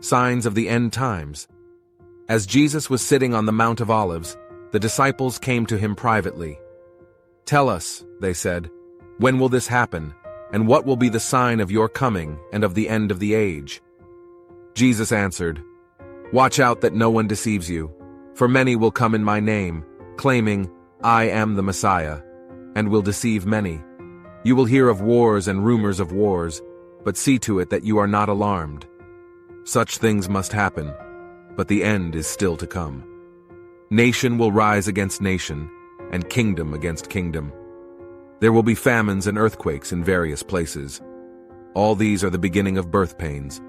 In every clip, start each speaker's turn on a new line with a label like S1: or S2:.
S1: Signs of the end times. As Jesus was sitting on the Mount of Olives, the disciples came to him privately. "Tell us," they said, "when will this happen, and what will be the sign of your coming and of the end of the age?" Jesus answered, "Watch out that no one deceives you, for many will come in my name, claiming, 'I am the Messiah,' and will deceive many. You will hear of wars and rumors of wars, but see to it that you are not alarmed. Such things must happen, but the end is still to come. Nation will rise against nation, and kingdom against kingdom. There will be famines and earthquakes in various places. All these are the beginning of birth pains.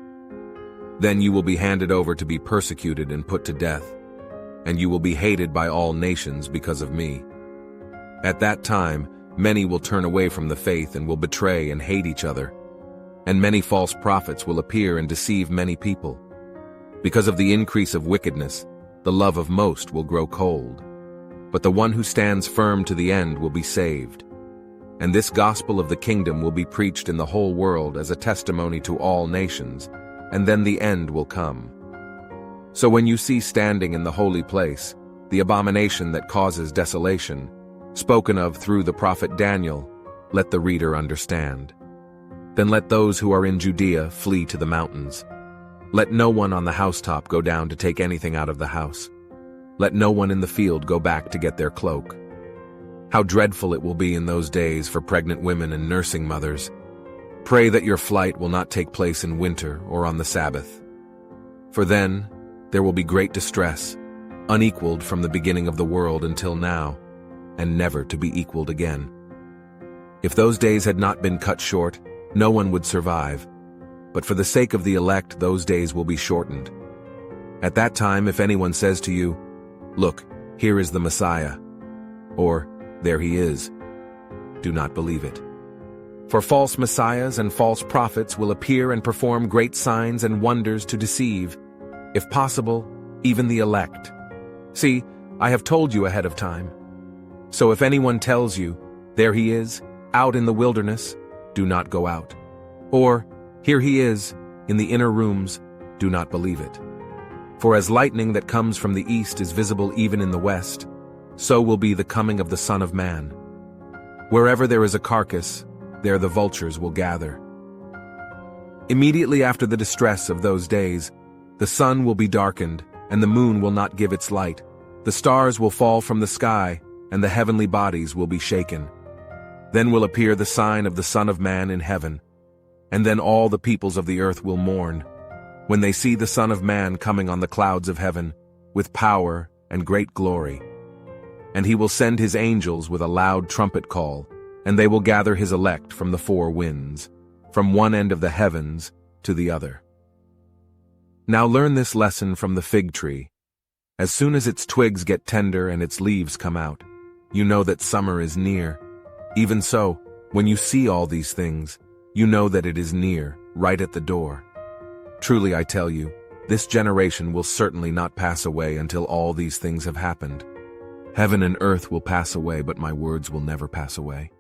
S1: Then you will be handed over to be persecuted and put to death, and you will be hated by all nations because of me. At that time, many will turn away from the faith and will betray and hate each other. And many false prophets will appear and deceive many people. Because of the increase of wickedness, the love of most will grow cold. But the one who stands firm to the end will be saved. And this gospel of the kingdom will be preached in the whole world as a testimony to all nations, and then the end will come. So when you see standing in the holy place the abomination that causes desolation, spoken of through the prophet Daniel, let the reader understand. Then let those who are in Judea flee to the mountains. Let no one on the housetop go down to take anything out of the house. Let no one in the field go back to get their cloak. How dreadful it will be in those days for pregnant women and nursing mothers. Pray that your flight will not take place in winter or on the Sabbath. For then there will be great distress, unequaled from the beginning of the world until now, and never to be equaled again. If those days had not been cut short, no one would survive. But for the sake of the elect, those days will be shortened. At that time, if anyone says to you, 'Look, here is the Messiah,' or 'There he is,' do not believe it. For false messiahs and false prophets will appear and perform great signs and wonders to deceive, if possible, even the elect. See, I have told you ahead of time. So if anyone tells you, 'There he is, out in the wilderness,' do not go out. Or, 'Here he is, in the inner rooms,' do not believe it. For as lightning that comes from the east is visible even in the west, so will be the coming of the Son of Man. Wherever there is a carcass, there the vultures will gather. Immediately after the distress of those days, the sun will be darkened, and the moon will not give its light. The stars will fall from the sky, and the heavenly bodies will be shaken. Then will appear the sign of the Son of Man in heaven. And then all the peoples of the earth will mourn, when they see the Son of Man coming on the clouds of heaven, with power and great glory. And he will send his angels with a loud trumpet call, and they will gather his elect from the four winds, from one end of the heavens to the other. Now learn this lesson from the fig tree. As soon as its twigs get tender and its leaves come out, you know that summer is near. Even so, when you see all these things, you know that it is near, right at the door. Truly I tell you, this generation will certainly not pass away until all these things have happened. Heaven and earth will pass away, but my words will never pass away.